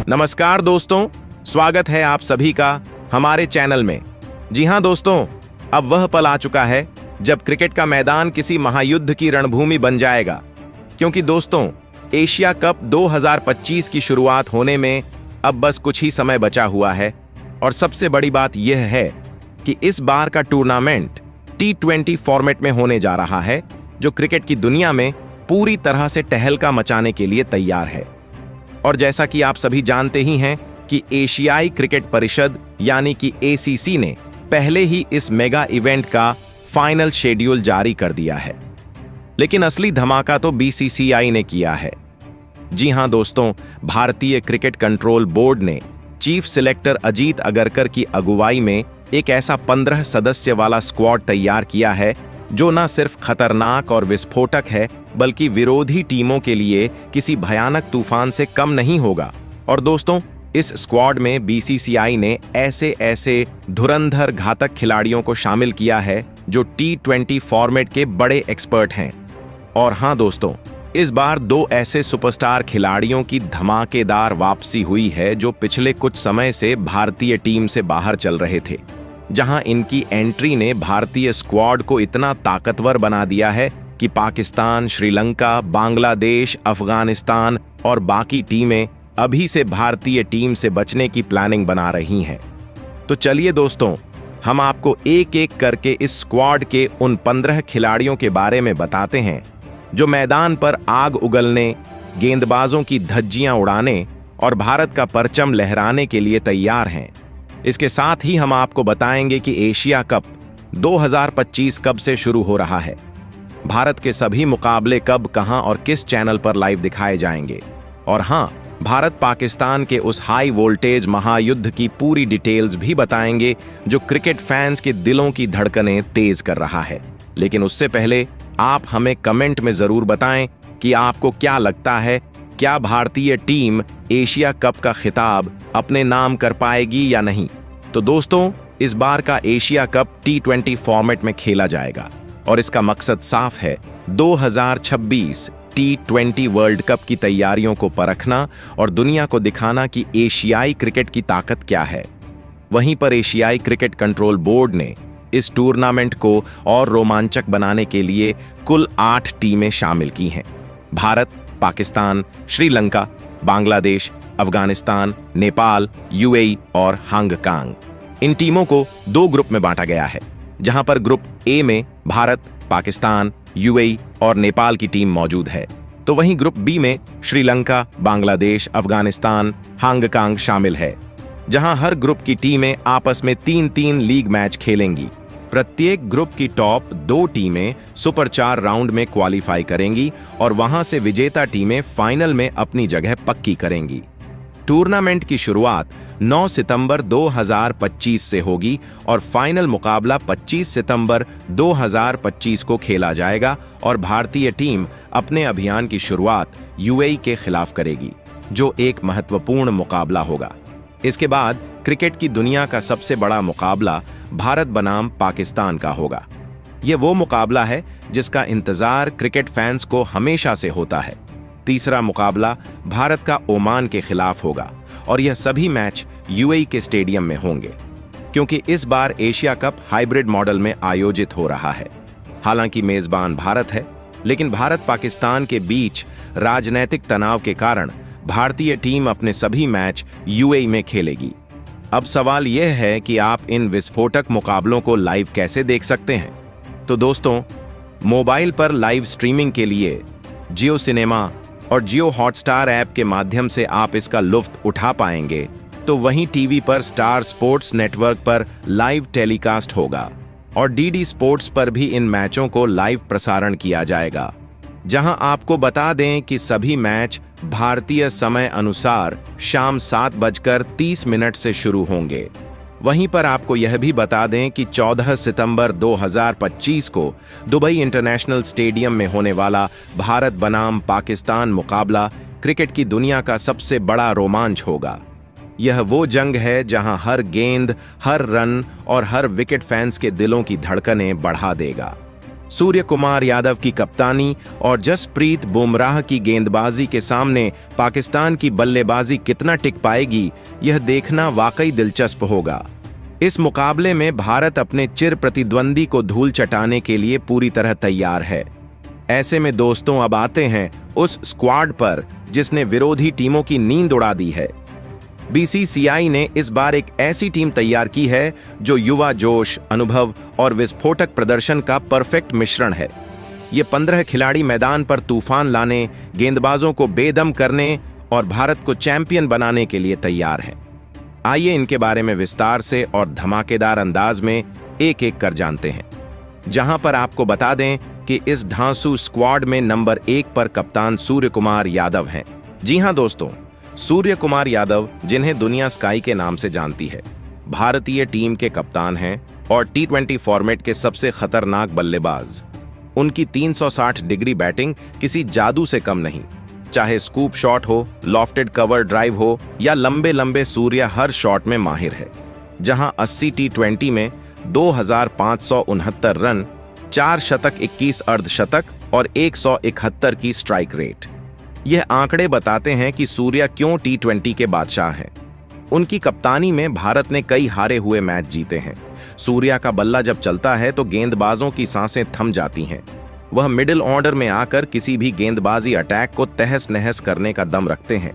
नमस्कार दोस्तों, स्वागत है आप सभी का हमारे चैनल में। जी हां दोस्तों, अब वह पल आ चुका है जब क्रिकेट का मैदान किसी महायुद्ध की रणभूमि बन जाएगा। क्योंकि दोस्तों, एशिया कप 2025 की शुरुआत होने में अब बस कुछ ही समय बचा हुआ है और सबसे बड़ी बात यह है कि इस बार का टूर्नामेंट T20 फॉर्मेट में होने जा रहा है, जो क्रिकेट की दुनिया में पूरी तरह से टहलका मचाने के लिए तैयार है। और जैसा कि आप सभी जानते ही हैं कि एशियाई क्रिकेट परिषद यानी कि ACC ने पहले ही इस मेगा इवेंट का फाइनल शेड्यूल जारी कर दिया है, लेकिन असली धमाका तो BCCI ने किया है। जी हां दोस्तों, भारतीय क्रिकेट कंट्रोल बोर्ड ने चीफ सिलेक्टर अजीत अगरकर की अगुवाई में एक ऐसा 15 सदस्य वाला स्क्वाड तैयार किया है जो न सिर्फ खतरनाक और विस्फोटक है, बल्कि विरोधी टीमों के लिए किसी भयानक तूफान से कम नहीं होगा। और दोस्तों, इस स्क्वाड में BCCI ने ऐसे धुरंधर घातक खिलाड़ियों को शामिल किया है जो T20 फॉर्मेट के बड़े एक्सपर्ट हैं। और हां दोस्तों, इस बार 2 ऐसे सुपरस्टार खिलाड़ियों की धमाकेदार वापसी हुई है जो पिछले कुछ समय से भारतीय टीम से बाहर चल रहे थे, जहां इनकी एंट्री ने भारतीय स्क्वाड को इतना ताकतवर बना दिया है कि पाकिस्तान, श्रीलंका, बांग्लादेश, अफगानिस्तान और बाकी टीमें अभी से भारतीय टीम से बचने की प्लानिंग बना रही हैं। तो चलिए दोस्तों, हम आपको एक एक करके इस स्क्वाड के उन 15 खिलाड़ियों के बारे में बताते हैं जो मैदान पर आग उगलने, गेंदबाजों की धज्जियां उड़ाने और भारत का परचम लहराने के लिए तैयार हैं। इसके साथ ही हम आपको बताएंगे कि एशिया कप 2025 कब से शुरू हो रहा है, भारत के सभी मुकाबले कब, कहां और किस चैनल पर लाइव दिखाए जाएंगे, और हां, भारत पाकिस्तान के उस हाई वोल्टेज महायुद्ध की पूरी डिटेल्स भी बताएंगे जो क्रिकेट फैंस के दिलों की धड़कनें तेज कर रहा है। लेकिन उससे पहले आप हमें कमेंट में जरूर बताएं कि आपको क्या लगता है, क्या भारतीय टीम एशिया कप का खिताब अपने नाम कर पाएगी या नहीं। तो दोस्तों, इस बार का एशिया कप T20 फॉर्मेट में खेला जाएगा और इसका मकसद साफ है, 2026 T20 वर्ल्ड कप की तैयारियों को परखना और दुनिया को दिखाना कि एशियाई क्रिकेट की ताकत क्या है। वहीं पर एशियाई क्रिकेट कंट्रोल बोर्ड ने इस टूर्नामेंट को और रोमांचक बनाने के लिए कुल 8 टीमें शामिल की हैं। भारत, पाकिस्तान, श्रीलंका, बांग्लादेश, अफगानिस्तान, नेपाल, UAE और हांगकांग। इन टीमों को 2 ग्रुप में बांटा गया है, जहां पर ग्रुप A में भारत, पाकिस्तान, UAE और नेपाल की टीम मौजूद है, तो वहीं ग्रुप B में श्रीलंका, बांग्लादेश, अफगानिस्तान, हांगकांग शामिल है, जहां हर ग्रुप की टीमें आपस में 3-3 लीग मैच खेलेंगी। प्रत्येक ग्रुप की टॉप 2 टीमें सुपर 4 राउंड में क्वालिफाई करेंगी और वहां से विजेता टीमें फाइनल में अपनी जगह पक्की करेंगी। टूर्नामेंट की शुरुआत 9 सितंबर 2025 से होगी और फाइनल मुकाबला 25 सितंबर 2025 को खेला जाएगा और भारतीय टीम अपने अभियान की शुरुआत UAE के खिलाफ करेगी, जो एक महत्वपूर्ण मुकाबला होगा। इसके बाद क्रिकेट की दुनिया का सबसे बड़ा मुकाबला भारत बनाम पाकिस्तान का होगा। यह वो मुकाबला है जिसका इंतजार क्रिकेट फैंस को हमेशा से होता है। तीसरा मुकाबला भारत का ओमान के खिलाफ होगा और यह सभी मैच UAE के स्टेडियम में होंगे, क्योंकि इस बार एशिया कप हाइब्रिड मॉडल में आयोजित हो रहा है। हालांकि मेजबान भारत है, लेकिन भारत पाकिस्तान के बीच राजनीतिक तनाव के कारण भारतीय टीम अपने सभी मैच UAE में खेलेगी। अब सवाल यह है कि आप इन विस्फोटक मुकाबलों को लाइव कैसे देख सकते हैं। तो दोस्तों, मोबाइल पर लाइव स्ट्रीमिंग के लिए जियो सिनेमा और जियो हॉटस्टार ऐप के माध्यम से आप इसका लुत्फ उठा पाएंगे, तो वहीं टीवी पर स्टार स्पोर्ट्स नेटवर्क पर लाइव टेलीकास्ट होगा और DD स्पोर्ट्स पर भी इन मैचों को लाइव प्रसारण किया जाएगा, जहां आपको बता दें कि सभी मैच भारतीय समय अनुसार शाम 7:30 से शुरू होंगे। वहीं पर आपको यह भी बता दें कि 14 सितंबर 2025 को दुबई इंटरनेशनल स्टेडियम में होने वाला भारत बनाम पाकिस्तान मुकाबला क्रिकेट की दुनिया का सबसे बड़ा रोमांच होगा। यह वो जंग है जहां हर गेंद, हर रन और हर विकेट फैंस के दिलों की धड़कनें बढ़ा देगा। सूर्य कुमार यादव की कप्तानी और जसप्रीत बुमराह की गेंदबाजी के सामने पाकिस्तान की बल्लेबाजी कितना टिक पाएगी, यह देखना वाकई दिलचस्प होगा। इस मुकाबले में भारत अपने चिर प्रतिद्वंदी को धूल चटाने के लिए पूरी तरह तैयार है। ऐसे में दोस्तों, अब आते हैं उस स्क्वाड पर जिसने विरोधी टीमों की नींद उड़ा दी है। बीसीसीआई ने इस बार एक ऐसी टीम तैयार की है जो युवा जोश, अनुभव और विस्फोटक प्रदर्शन का परफेक्ट मिश्रण है। ये 15 खिलाड़ी मैदान पर तूफान लाने, गेंदबाजों को बेदम करने और भारत को चैंपियन बनाने के लिए तैयार हैं। आइए इनके बारे में विस्तार से और धमाकेदार अंदाज में एक एक कर जानते हैं। जहां पर आपको बता दें कि इस धांसू स्क्वाड में नंबर 1 पर कप्तान सूर्य कुमार यादव हैं। जी हां दोस्तों, सूर्य कुमार यादव, जिन्हें दुनिया स्काई के नाम से जानती है, भारतीय टीम के कप्तान हैं और T20 फॉर्मेट के सबसे खतरनाक बल्लेबाज। उनकी 360 डिग्री बैटिंग किसी जादू से कम नहीं। चाहे स्कूप शॉट हो, लॉफ्टेड कवर ड्राइव हो या लंबे लंबे सूर्य, हर शॉट में माहिर है। जहां 80 T20 में 2569 रन, 4 शतक, 21 अर्धशतक और 171 की स्ट्राइक रेट। यह आंकड़े बताते हैं कि सूर्या क्यों T20 के बादशाह हैं। उनकी कप्तानी में भारत ने कई हारे हुए मैच जीते हैं। सूर्या का बल्ला जब चलता है तो गेंदबाजों की सांसें थम जाती हैं। वह मिडिल ऑर्डर में आकर किसी भी गेंदबाजी अटैक को तहस नहस करने का दम रखते हैं।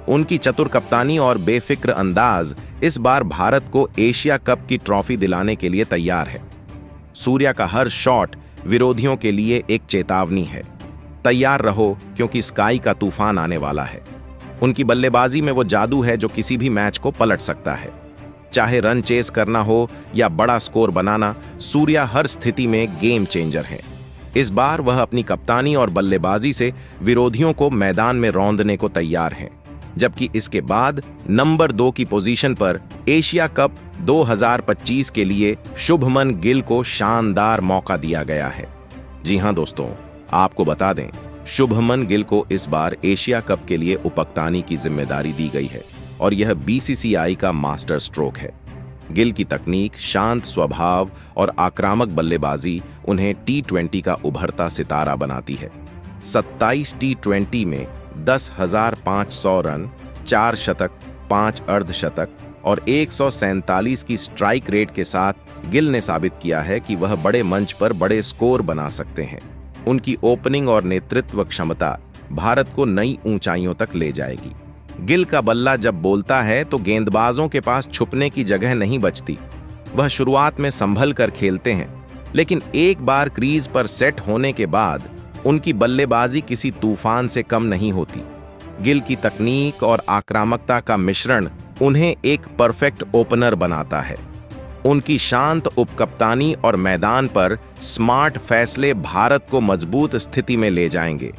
उनकी चतुर कप्तानी और बेफिक्र अंदाज इस बार भारत को एशिया कप की ट्रॉफी दिलाने के लिए तैयार है। सूर्या का हर शॉट विरोधियों के लिए एक चेतावनी है। तैयार रहो, क्योंकि स्काई का तूफान आने वाला है। उनकी बल्लेबाजी में वो जादू है जो किसी भी मैच को पलट सकता है। चाहे रन चेस करना हो या बड़ा स्कोर बनाना, सूर्या हर स्थिति में गेम चेंजर है। इस बार वह अपनी कप्तानी और बल्लेबाजी से विरोधियों को मैदान में रौंदने को तैयार हैं। जबकि इसके बाद नंबर 2 की पोजीशन पर एशिया कप 2025 के लिए शुभमन गिल को शानदार मौका दिया गया है। जी हां दोस्तों, आपको बता दें, शुभमन गिल को इस बार एशिया कप के लिए उपकप्तानी की जिम्मेदारी दी गई है और यह बीसीसीआई का मास्टर स्ट्रोक है। गिल की तकनीक, शांत स्वभाव और आक्रामक बल्लेबाजी उन्हें T20 का उभरता सितारा बनाती है। 27 T20 में 10,500 रन, 4 शतक, 5 अर्धशतक और 147 की स्ट्राइक रेट के साथ गिल ने साबित किया है कि वह बड़े मंच पर बड़े स्कोर बना सकते हैं। उनकी ओपनिंग और नेतृत्व क्षमता भारत को नई ऊंचाइयों तक ले जाएगी। गिल का बल्ला जब बोलता है तो गेंदबाजों के पास छुपने की जगह नहीं बचती। वह शुरुआत में संभल कर खेलते हैं, लेकिन एक बार क्रीज पर सेट होने के बाद उनकी बल्लेबाजी किसी तूफान से कम नहीं होती। गिल की तकनीक और आक्रामकता का मिश्रण उन्हें एक परफेक्ट ओपनर बनाता है। उनकी शांत उपकप्तानी और मैदान पर स्मार्ट फैसले भारत को मजबूत स्थिति में ले जाएंगे।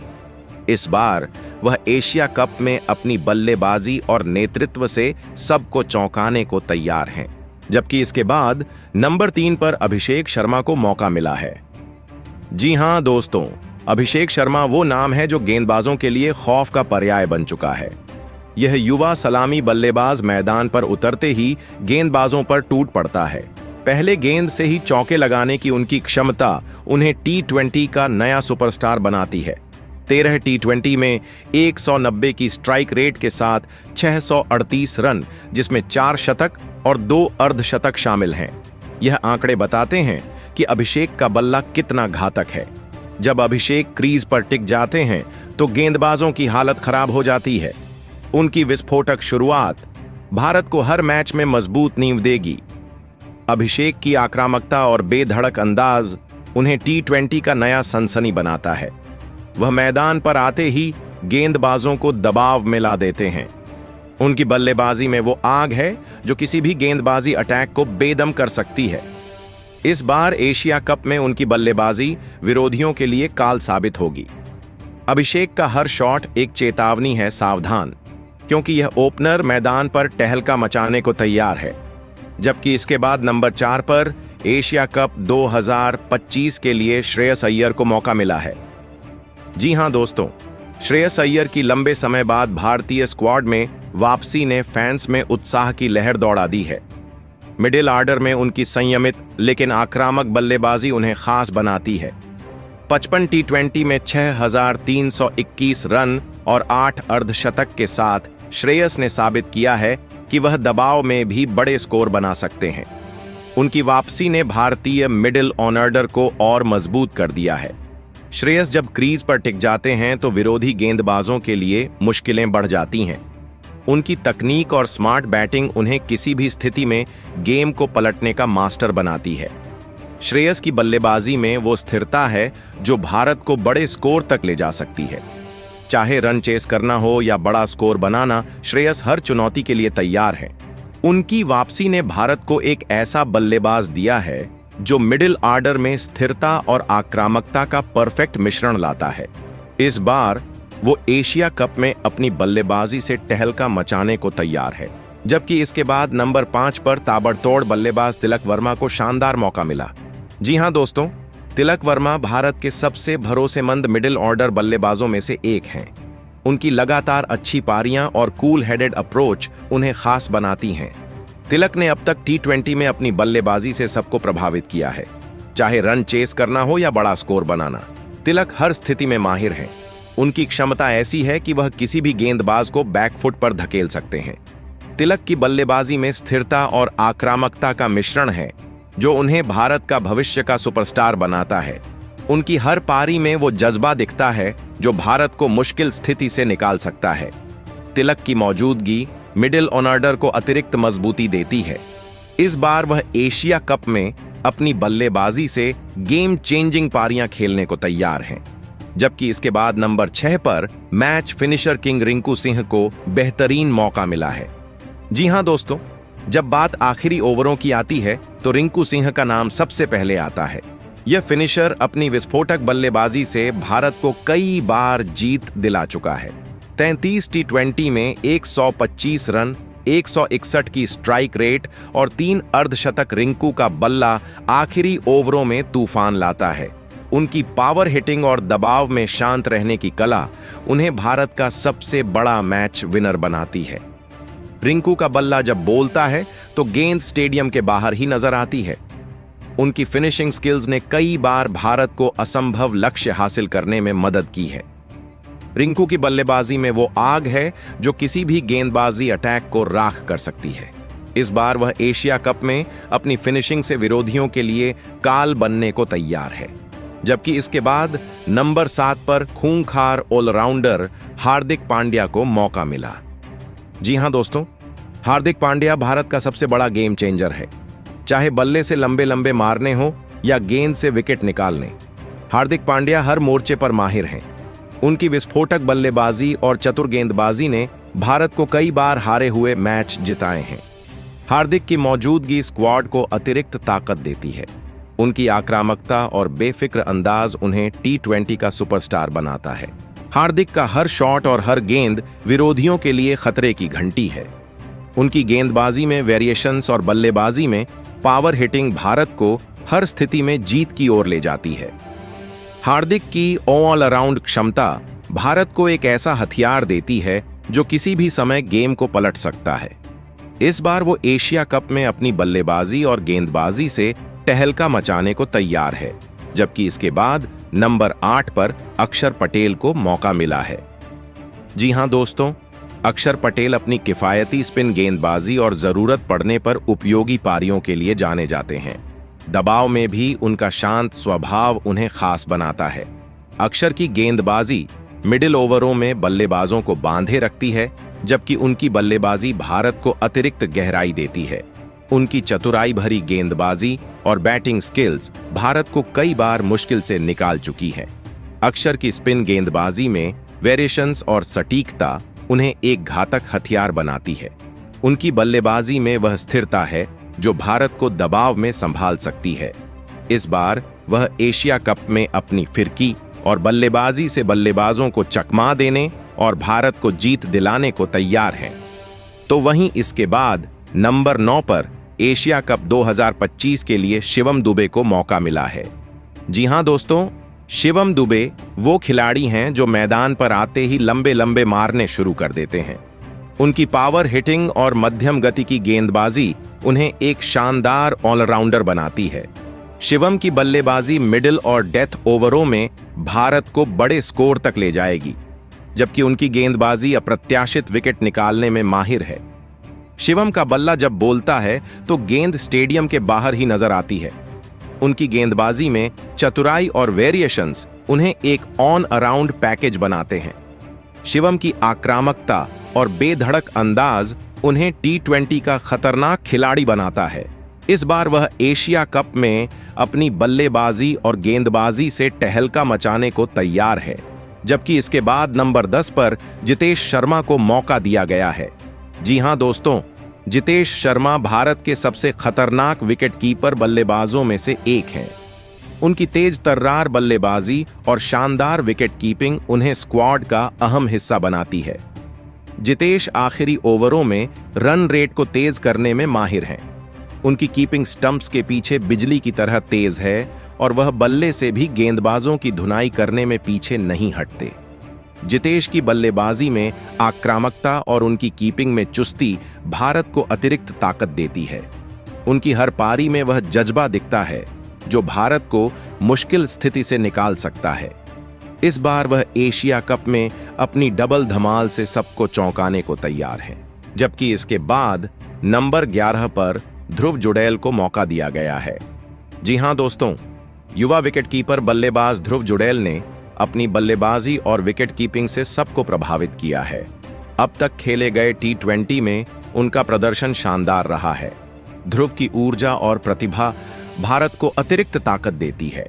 इस बार वह एशिया कप में अपनी बल्लेबाजी और नेतृत्व से सबको चौंकाने को तैयार हैं। जबकि इसके बाद नंबर 3 पर अभिषेक शर्मा को मौका मिला है। जी हां दोस्तों, अभिषेक शर्मा वो नाम है जो गेंदबाजों के लिए खौफ का पर्याय बन चुका है। यह युवा सलामी बल्लेबाज मैदान पर उतरते ही गेंदबाजों पर टूट पड़ता है। पहले गेंद से ही चौके लगाने की उनकी क्षमता उन्हें T20 का नया सुपरस्टार बनाती है। 13 T20 में 190 की स्ट्राइक रेट के साथ 638 रन, जिसमें 4 शतक और 2 अर्धशतक शामिल हैं। यह आंकड़े बताते हैं कि अभिषेक का बल्ला कितना घातक है। जब अभिषेक क्रीज पर टिक जाते हैं तो गेंदबाजों की हालत खराब हो जाती है। उनकी विस्फोटक शुरुआत भारत को हर मैच में मजबूत नींव देगी। अभिषेक की आक्रामकता और बेधड़क अंदाज उन्हें T20 का नया सनसनी बनाता है। वह मैदान पर आते ही गेंदबाजों को दबाव में ला देते हैं। उनकी बल्लेबाजी में वो आग है जो किसी भी गेंदबाजी अटैक को बेदम कर सकती है। इस बार एशिया कप में उनकी बल्लेबाजी विरोधियों के लिए काल साबित होगी। अभिषेक का हर शॉट एक चेतावनी है, सावधान, क्योंकि यह ओपनर मैदान पर टहलका मचाने को तैयार है। जबकि इसके बाद नंबर 4 पर एशिया कप 2025 के लिए श्रेयस अय्यर को मौका मिला है। जी हां दोस्तों, श्रेयस अय्यर की लंबे समय बाद भारतीय स्क्वाड में वापसी ने फैंस में उत्साह की लहर दौड़ा दी है। मिडिल ऑर्डर में उनकी संयमित लेकिन आक्रामक बल्लेबाजी उन्हें खास बनाती है। 55 टी20 में 6,321 रन और 8 अर्धशतक के साथ श्रेयस ने साबित किया है कि वह दबाव में भी बड़े स्कोर बना सकते हैं। उनकी वापसी ने भारतीय मिडिल ऑर्डर को और मजबूत कर दिया है। श्रेयस जब क्रीज पर टिक जाते हैं तो विरोधी गेंदबाजों के लिए मुश्किलें बढ़ जाती हैं। उनकी तकनीक और स्मार्ट बैटिंग उन्हें किसी भी स्थिति में गेम को पलटने का मास्टर बनाती है। श्रेयस की बल्लेबाजी में वो स्थिरता है जो भारत को बड़े स्कोर तक ले जा सकती है। चाहे रन चेस करना हो या बड़ा स्कोर बनाना, श्रेयस हर चुनौती के लिए तैयार है। उनकी वापसी ने भारत को एक ऐसा बल्लेबाज दिया है जो मिडिल ऑर्डर में स्थिरता और आक्रामकता का परफेक्ट मिश्रण लाता है। इस बार वो एशिया कप में अपनी बल्लेबाजी से टहलका मचाने को तैयार है, जबकि इसके बाद नंबर 5 पर ताबड़तोड़ बल्लेबाज तिलक वर्मा को शानदार मौका मिला। जी हां दोस्तों, तिलक वर्मा भारत के सबसे भरोसेमंद मिडिल ऑर्डर बल्लेबाजों में से एक हैं। उनकी लगातार अच्छी पारियां और कूल हेडेड अप्रोच उन्हें खास बनाती हैं। तिलक ने अब तक टी20 में अपनी बल्लेबाजी से सबको प्रभावित किया है। चाहे रन चेस करना हो या बड़ा स्कोर बनाना, तिलक हर स्थिति में माहिर हैं। उनकी क्षमता ऐसी है कि वह किसी भी गेंदबाज को बैकफुट पर धकेल सकते हैं। तिलक की बल्लेबाजी में स्थिरता और आक्रामकता का मिश्रण है जो उन्हें भारत का भविष्य का सुपरस्टार बनाता है। उनकी हर पारी में वो जज्बा दिखता है जो भारत को मुश्किल स्थिति से निकाल सकता है। तिलक की मौजूदगी मिडिल ऑर्डर को अतिरिक्त मजबूती देती है। इस बार वह एशिया कप में अपनी बल्लेबाजी से गेम चेंजिंग पारियां खेलने को तैयार हैं, जबकि इसके बाद नंबर 6 पर match finisher king Rinku Singh को बेहतरीन मौका मिला है। जी हां दोस्तों, जब बात आखिरी ओवरों की आती है तो रिंकू सिंह का नाम सबसे पहले आता है। यह फिनिशर अपनी विस्फोटक बल्लेबाजी से भारत को कई बार जीत दिला चुका है। 33 टी20 में 125 रन, 161 की स्ट्राइक रेट और 3 अर्धशतक रिंकू का बल्ला आखिरी ओवरों में तूफान लाता है। उनकी पावर हिटिंग और दबाव में शांत रहने की कला उन्हें भारत का सबसे बड़ा मैच विनर बनाती है। रिंकू का बल्ला जब बोलता है तो गेंद स्टेडियम के बाहर ही नजर आती है। उनकी फिनिशिंग स्किल्स ने कई बार भारत को असंभव लक्ष्य हासिल करने में मदद की है। रिंकू की बल्लेबाजी में वो आग है जो किसी भी गेंदबाजी अटैक को राख कर सकती है। इस बार वह एशिया कप में अपनी फिनिशिंग से विरोधियों के लिए काल बनने को तैयार है, जबकि इसके बाद नंबर 7 पर खूंखार ऑलराउंडर हार्दिक पांड्या को मौका मिला। जी हां दोस्तों, हार्दिक पांड्या भारत का सबसे बड़ा गेम चेंजर है। चाहे बल्ले से लंबे लंबे मारने हो या गेंद से विकेट निकालने, हार्दिक पांड्या हर मोर्चे पर माहिर हैं। उनकी विस्फोटक बल्लेबाजी और चतुर गेंदबाजी ने भारत को कई बार हारे हुए मैच जिताए हैं। हार्दिक की मौजूदगी स्क्वाड को अतिरिक्त ताकत देती है। उनकी आक्रामकता और बेफिक्र अंदाज उन्हें टी20 का सुपरस्टार बनाता है। हार्दिक का हर शॉट और हर गेंद विरोधियों के लिए खतरे की घंटी है। उनकी गेंदबाजी में वेरिएशंस और बल्लेबाजी में पावर हिटिंग भारत को हर स्थिति में जीत की ओर ले जाती है। हार्दिक की ऑल अराउंड क्षमता भारत को एक ऐसा हथियार देती है जो किसी भी समय गेम को पलट सकता है। इस बार वो एशिया कप में अपनी बल्लेबाजी और गेंदबाजी से टहलका मचाने को तैयार है, जबकि इसके बाद नंबर 8 पर अक्षर पटेल को मौका मिला है। जी हां दोस्तों, अक्षर पटेल अपनी किफायती स्पिन गेंदबाजी और जरूरत पड़ने पर उपयोगी पारियों के लिए जाने जाते हैं। दबाव में भी उनका शांत स्वभाव उन्हें खास बनाता है। अक्षर की गेंदबाजी मिडिल ओवरों में बल्लेबाजों को बांधे रखती है, जबकि उनकी बल्लेबाजी भारत को अतिरिक्त गहराई देती है। उनकी चतुराई भरी गेंदबाजी और बैटिंग स्किल्स भारत को कई बार मुश्किल से निकाल चुकी है। अक्षर की स्पिन गेंदबाजी में वेरिएशंस और सटीकता उन्हें एक घातक हथियार बनाती है। उनकी बल्लेबाजी में वह स्थिरता है जो भारत को दबाव में संभाल सकती है। इस बार वह एशिया कप में अपनी फिरकी और बल्लेबाजी से बल्लेबाजों को चकमा देने और भारत को जीत दिलाने को तैयार हैं। तो वहीं इसके बाद नंबर 9 पर एशिया कप 2025 के लिए शिवम दुबे को मौका मिला है। जी हां दोस्तों, शिवम दुबे वो खिलाड़ी हैं जो मैदान पर आते ही लंबे लंबे मारने शुरू कर देते हैं। उनकी पावर हिटिंग और मध्यम गति की गेंदबाजी उन्हें एक शानदार ऑलराउंडर बनाती है। शिवम की बल्लेबाजी मिडिल और डेथ ओवरों में भारत को बड़े स्कोर तक ले जाएगी, जबकि उनकी गेंदबाजी अप्रत्याशित विकेट निकालने में माहिर है। शिवम का बल्ला जब बोलता है तो गेंद स्टेडियम के बाहर ही नजर आती है। उनकी गेंदबाजी में चतुराई और वेरिएशंस उन्हें एक ऑन अराउंड पैकेज बनाते हैं। शिवम की आक्रामकता और बेधड़क अंदाज उन्हें T20 का खतरनाक खिलाड़ी बनाता है। इस बार वह एशिया कप में अपनी बल्लेबाजी और गेंदबाजी से टहलका मचाने को तैयार है, जबकि इसके बाद नंबर 10 पर जितेश शर्मा को मौका दिया गया है। जी हां दोस्तों, जितेश शर्मा भारत के सबसे खतरनाक विकेटकीपर बल्लेबाजों में से एक हैं। उनकी तेज तर्रार बल्लेबाजी और शानदार विकेटकीपिंग उन्हें स्क्वाड का अहम हिस्सा बनाती है। जितेश आखिरी ओवरों में रन रेट को तेज करने में माहिर हैं। उनकी कीपिंग स्टंप्स के पीछे बिजली की तरह तेज है और वह बल्ले से भी गेंदबाजों की धुनाई करने में पीछे नहीं हटते। जितेश की बल्लेबाजी में आक्रामकता और उनकी कीपिंग में चुस्ती भारत को अतिरिक्त ताकत देती है। उनकी हर पारी में वह जज्बा दिखता है जो भारत को मुश्किल स्थिति से निकाल सकता है। इस बार वह एशिया कप में अपनी डबल धमाल से सबको चौंकाने को तैयार है, जबकि इसके बाद नंबर 11 पर ध्रुव जुड़ैल को मौका दिया गया है। जी हां दोस्तों, युवा विकेटकीपर बल्लेबाज ध्रुव जुड़ैल ने अपनी बल्लेबाजी और विकेटकीपिंग से सबको प्रभावित किया है। अब तक खेले गए T20 में उनका प्रदर्शन शानदार रहा है। ध्रुव की ऊर्जा और प्रतिभा भारत को अतिरिक्त ताकत देती है।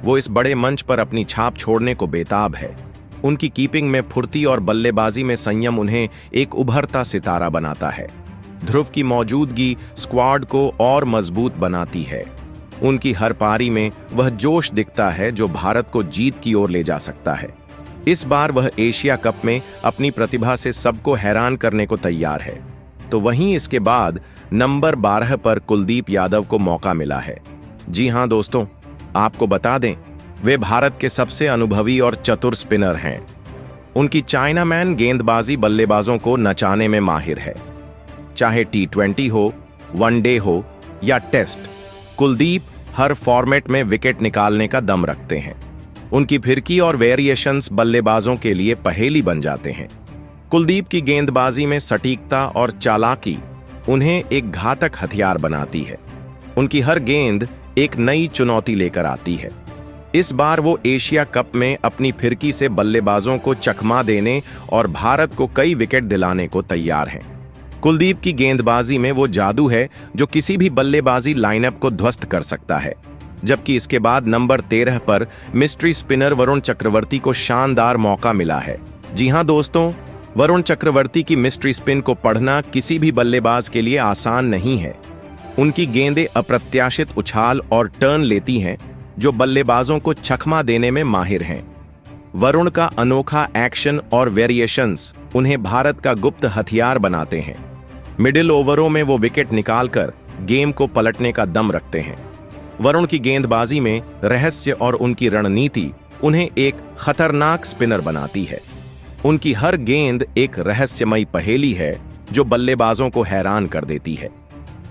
वो इस बड़े मंच पर अपनी छाप छोड़ने को बेताब है। उनकी कीपिंग में फुर्ती और बल्लेबाजी में संयम उन्हें एक उभरता सितारा बनाता है। ध्रुव की मौजूदगी स्क्वाड को और मजबूत बनाती है। उनकी हर पारी में वह जोश दिखता है जो भारत को जीत की ओर ले जा सकता है। इस बार वह एशिया कप में अपनी प्रतिभा से सबको हैरान करने को तैयार है। तो वहीं इसके बाद नंबर 12 पर कुलदीप यादव को मौका मिला है। जी हां दोस्तों, आपको बता दें, वे भारत के सबसे अनुभवी और चतुर स्पिनर हैं। उनकी चाइनामैन गेंदबाजी बल्लेबाजों को नचाने में माहिर है। चाहे T20 हो, वनडे हो या टेस्ट, कुलदीप हर फॉर्मेट में विकेट निकालने का दम रखते हैं। उनकी फिरकी और वेरिएशंस बल्लेबाजों के लिए पहेली बन जाते हैं। कुलदीप की गेंदबाजी में सटीकता और चालाकी उन्हें एक घातक हथियार बनाती है। उनकी हर गेंद एक नई चुनौती लेकर आती है। इस बार वो एशिया कप में अपनी फिरकी से बल्लेबाजों को चकमा देने और भारत को कई विकेट दिलाने को तैयार हैं। कुलदीप की गेंदबाजी में वो जादू है जो किसी भी बल्लेबाजी लाइनअप को ध्वस्त कर सकता है। जबकि इसके बाद नंबर 13 पर मिस्ट्री स्पिनर वरुण चक्रवर्ती को शानदार मौका मिला है। जी हां दोस्तों, वरुण चक्रवर्ती की मिस्ट्री स्पिन को पढ़ना किसी भी बल्लेबाज के लिए आसान नहीं है। उनकी गेंदें अप्रत्याशित उछाल और टर्न लेती हैं जो बल्लेबाजों को चकमा देने में माहिर हैं। वरुण का अनोखा एक्शन और वेरिएशंस उन्हें भारत का गुप्त हथियार बनाते हैं। मिडिल ओवरों में वो विकेट निकालकर गेम को पलटने का दम रखते हैं। वरुण की गेंदबाजी में रहस्य और उनकी रणनीति उन्हें एक खतरनाक स्पिनर बनाती है। उनकी हर गेंद एक रहस्यमयी पहेली है जो बल्लेबाजों को हैरान कर देती है।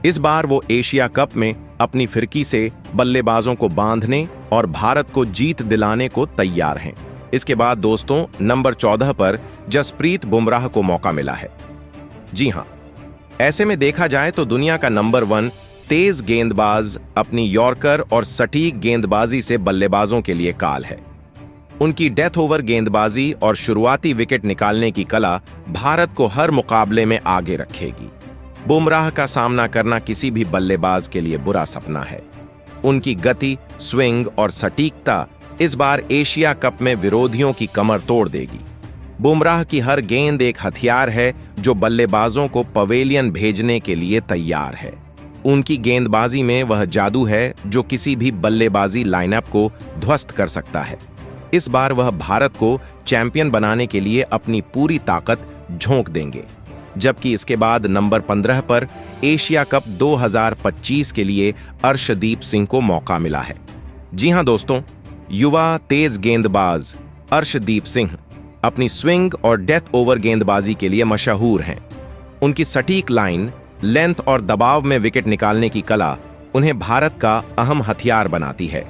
इस बार वो एशिया कप में अपनी फिरकी से बल्लेबाजों को बांधने और भारत को जीत दिलाने को तैयार हैं। इसके बाद दोस्तों, नंबर 14 पर जसप्रीत बुमराह को मौका मिला है। जी हां, ऐसे में देखा जाए तो दुनिया का नंबर 1 तेज गेंदबाज अपनी यॉर्कर और सटीक गेंदबाजी से बल्लेबाजों के लिए काल है। उनकी डेथ ओवर गेंदबाजी और शुरुआती विकेट निकालने की कला भारत को हर मुकाबले में आगे रखेगी। बुमराह का सामना करना किसी भी बल्लेबाज के लिए बुरा सपना है। उनकी गति, स्विंग और सटीकता इस बार एशिया कप में विरोधियों की कमर तोड़ देगी। बुमराह की हर गेंद एक हथियार है जो बल्लेबाजों को पवेलियन भेजने के लिए तैयार है। उनकी गेंदबाजी में वह जादू है जो किसी भी बल्लेबाजी लाइनअप को ध्वस्त कर सकता है। इस बार वह भारत को चैंपियन बनाने के लिए अपनी पूरी ताकत झोंक देंगे। जबकि इसके बाद नंबर 15 पर एशिया कप 2025 के लिए अर्शदीप सिंह को मौका मिला है। जी हां दोस्तों, युवा तेज गेंदबाज अर्शदीप सिंह अपनी स्विंग और डेथ ओवर गेंदबाजी के लिए मशहूर हैं। उनकी सटीक लाइन, लेंथ और दबाव में विकेट निकालने की कला उन्हें भारत का अहम हथियार बनाती है।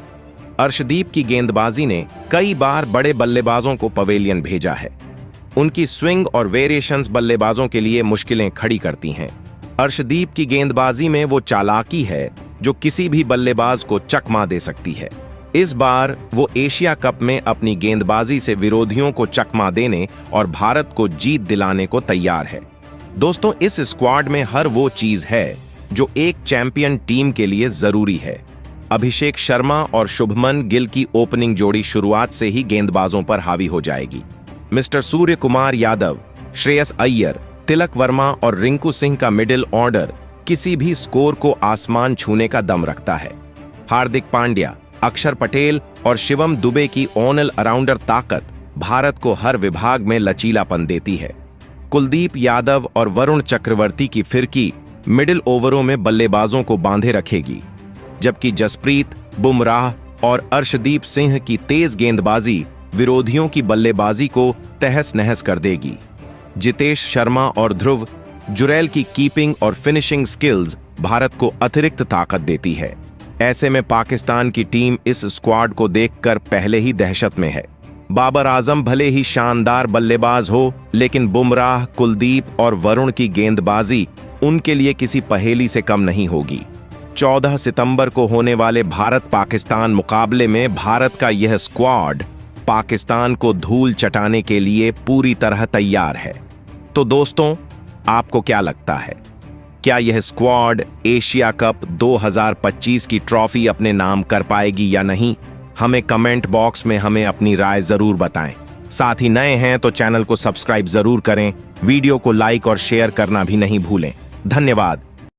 अर्शदीप की गेंदबाजी ने कई बार बड़े बल्लेबाजों को पवेलियन भेजा है। उनकी स्विंग और वेरिएशंस बल्लेबाजों के लिए मुश्किलें खड़ी करती हैं। अर्शदीप की गेंदबाजी में वो चालाकी है जो किसी भी बल्लेबाज को चकमा दे सकती है। इस बार वो एशिया कप में अपनी गेंदबाजी से विरोधियों को चकमा देने और भारत को जीत दिलाने को तैयार है। दोस्तों, इस स्क्वाड में हर वो चीज है जो एक चैंपियन टीम के लिए जरूरी है। अभिषेक शर्मा और शुभमन गिल की ओपनिंग जोड़ी शुरुआत से ही गेंदबाजों पर हावी हो जाएगी। मिस्टर सूर्य कुमार यादव, श्रेयस अय्यर, तिलक वर्मा और रिंकू सिंह का मिडिल ऑर्डर किसी भी स्कोर को आसमान छूने का दम रखता है। हार्दिक पांड्या, अक्षर पटेल और शिवम दुबे की ऑल अराउंडर ताकत भारत को हर विभाग में लचीलापन देती है। कुलदीप यादव और वरुण चक्रवर्ती की फिरकी मिडिल ओवरों में बल्लेबाजों को बांधे रखेगी, जबकि जसप्रीत बुमराह और अर्शदीप सिंह की तेज गेंदबाजी विरोधियों की बल्लेबाजी को तहस नहस कर देगी। जितेश शर्मा और ध्रुव जुरैल की कीपिंग और फिनिशिंग स्किल्स भारत को अतिरिक्त ताकत देती है। ऐसे में पाकिस्तान की टीम इस स्क्वाड को देखकर पहले ही दहशत में है। बाबर आजम भले ही शानदार बल्लेबाज हो, लेकिन बुमराह, कुलदीप और वरुण की गेंदबाजी उनके लिए किसी पहेली से कम नहीं होगी। 14 सितंबर को होने वाले भारत पाकिस्तान मुकाबले में भारत का यह स्क्वाड पाकिस्तान को धूल चटाने के लिए पूरी तरह तैयार है। तो दोस्तों, आपको क्या लगता है? क्या यह स्क्वाड एशिया कप 2025 की ट्रॉफी अपने नाम कर पाएगी या नहीं? हमें कमेंट बॉक्स में हमें अपनी राय जरूर बताएं। साथ ही नए हैं तो चैनल को सब्सक्राइब जरूर करें, वीडियो को लाइक और शेयर करना भी नहीं भूलें। धन्यवाद।